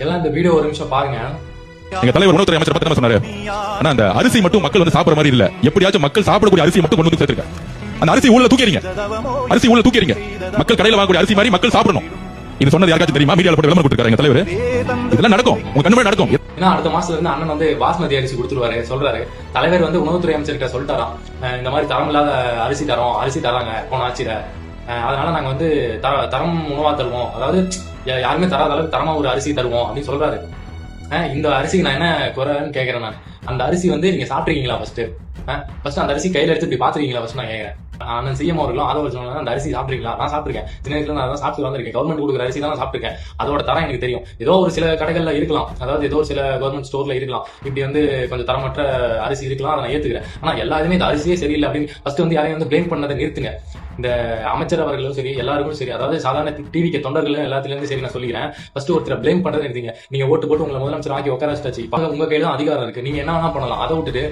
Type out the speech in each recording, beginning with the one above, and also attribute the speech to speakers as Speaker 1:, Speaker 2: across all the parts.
Speaker 1: எல்லாம் இந்த வீடியோ ஒரு நிமிஷம் பாருங்க.
Speaker 2: எங்க தலைவர் உணவுத்துறை அமைச்சர் பத்தி சொன்னாரு. ஆனா அந்த அரிசி மட்டும் மக்கள் வந்து சாப்பிடுற மாதிரி இல்ல. எப்படியாச்சும் மக்கள் சாப்பிடக்கூடிய அரிசி மட்டும் கொண்டு வந்து சேர்த்துருக்க. அந்த அரிசி ஊழல தூக்கிறீங்க. அரிசி ஊழல தூக்கிறீங்க. மக்கள் கடையில வாங்கக்கூடிய அரிசி மாதிரி மக்கள் சாப்பிடணும். இது சொன்னது யாருக்காச்சும் தெரியுமா? மீடியால போட்டு விளம்பரம் கொடுத்துருக்காங்க தலைவர். இதெல்லாம் நடக்கும். உங்க கண்ணு முன்னாடி நடக்கும்.
Speaker 1: ஏன்னா அடுத்த மாசத்துல இருந்து அண்ணன் வந்து பாஸ்மதி அரிசி கொடுத்துருவாரு சொல்றாரு. தலைவர் வந்து உணவுத்துறை அமைச்சர்கிட்ட சொல்லிட்டாராம், இந்த மாதிரி தரம் இல்லாத அரிசி தராங்க போன ஆட்சியில. அதனால நாங்க வந்து தரம் உணவா தருவோம், அதாவது யாருமே தராத அளவுக்கு தரமா ஒரு அரிசி தருவோம் அப்படின்னு சொல்றாரு. இந்த அரிசிக்கு நான் என்ன குறைன்னு கேக்குறேன். நான் அந்த அரிசி வந்து நீங்க சாப்பிட்டுருக்கீங்களா? ஃபர்ஸ்ட் அந்த அரிசி கையில எடுத்து இப்படி பாத்துருக்கீங்களா? ஃபர்ஸ்ட் நான் கேக்குறேன். அண்ணன் சிஎம் அவர்களும் ஆதரவு அந்த அரிசி சாப்பிட்டுருக்கீங்களா? நான் சாப்பிட்டுருக்கேன். சின்ன வயசுல நான் சாப்பிட்டு வந்திருக்கேன். கவர்மெண்ட் கொடுக்குற அரிசி தான் சாப்பிட்டுருக்கேன். அதோட தரம் எனக்கு தெரியும். ஏதோ ஒரு சில கடைகள்ல இருக்கலாம், அதாவது ஏதோ ஒரு சில கவர்மெண்ட் ஸ்டோர்ல இருக்கலாம், இப்படி வந்து கொஞ்சம் தரமற்ற அரிசி இருக்கலாம், அதை நான் ஏத்துக்கிறேன். ஆனா எல்லாருமே இந்த அரிசியே சரியில்லை அப்படின்னு ஃபர்ஸ்ட் வந்து யாரையும் வந்து பிளேம் பண்ணதை நிறுத்துங்க. இந்த அமைச்சர் அவர்களும் சரி, எல்லாருக்கும் சரி, அதாவது சாதாரண டிவிக்கு தொண்டர்களும் எல்லாத்துலயும் சரி, நான் சொல்லிக்கிறேன், ஃபர்ஸ்ட் ஒருத்தர் பிளேம் பண்றதை நிறுத்திங்க. நீங்க ஓட்டு போட்டு உங்களை முதலமைச்சர் ஆக்கி உட்கார வச்சாச்சு. இப்ப உங்க கையில தான் அதிகாரம் இருக்கு. நீங்க என்ன வேணா பண்ணலாம். அதை விட்டுட்டு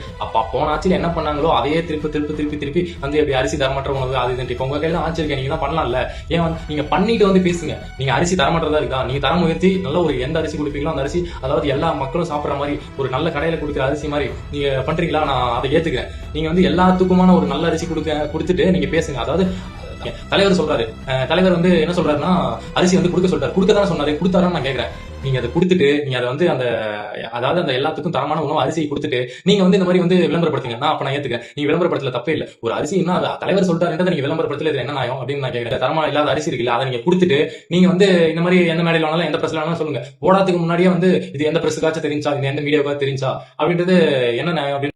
Speaker 1: போன ஆட்சியில என்ன பண்ணாங்களோ அதையே திருப்பி வந்து எப்படி அரிசி தரமற்ற உணவு அது இது இப்ப உங்க கையில ஆட்சி இருக்கேன், நீங்க தான் பண்ணலாம்ல. ஏன் நீங்க பண்ணிட்டு வந்து பேசுங்க. நீங்க அரிசி தரமற்றதா இருக்கா? நீங்க தரம் உயர்த்தி நல்ல ஒரு எந்த அரிசி கொடுப்பீங்களோ அந்த அரிசி, அதாவது எல்லா மக்களும் சாப்பிடுற மாதிரி ஒரு நல்ல கடையில கொடுக்குற அரிசி மாதிரி நீங்க பண்றீங்களா? நான் அதை ஏத்துக்கிறேன். நீங்க வந்து எல்லாத்துக்குமான ஒரு நல்ல அரிசி கொடுத்துட்டு நீங்க பேசுங்க. அதாவது தலைவர் சொல்றாரு, தலைவர் வந்து என்ன சொல்றாருன்னா அரிசி வந்து கொடுக்க சொல்றாரு. கொடுக்கதான் சொன்னாரு, கொடுத்தாரான்னு நான் கேக்குறேன். நீங்க அதை கொடுத்துட்டு நீங்க அதை வந்து அதாவது அந்த எல்லாத்துக்கும் தரமான உணவு அரிசியை கொடுத்துட்டு நீங்க வந்து இந்த மாதிரி வந்து விளம்பரப்படுத்துங்க. நான் அப்ப நான் ஏத்துக்கிறேன். நீங்க விளம்பரப்படுத்தல தப்பே இல்லை. ஒரு அரிசின்னா தலைவர் சொல்றாரு, நீங்க விளம்பரப்படுத்தல இது என்ன நியாயம் அப்படின்னு நான் கேட்கிறேன். தரமா இல்லாத அரிசி இருக்குல்ல, அதை நீங்க கொடுத்துட்டு நீங்க வந்து இந்த மாதிரி எந்த மேடையில வேணாலும் எந்த பிரஸ்ல வேணாலும் சொல்லுங்க. போடாதுக்கு முன்னாடியே வந்து இது எந்த பிரஸ்க்காச்சும் தெரிஞ்சா, இது எந்த மீடியாவுக்காச்சும் தெரிஞ்சா அப்படின்றது என்ன நியாயம் அப்படின்னு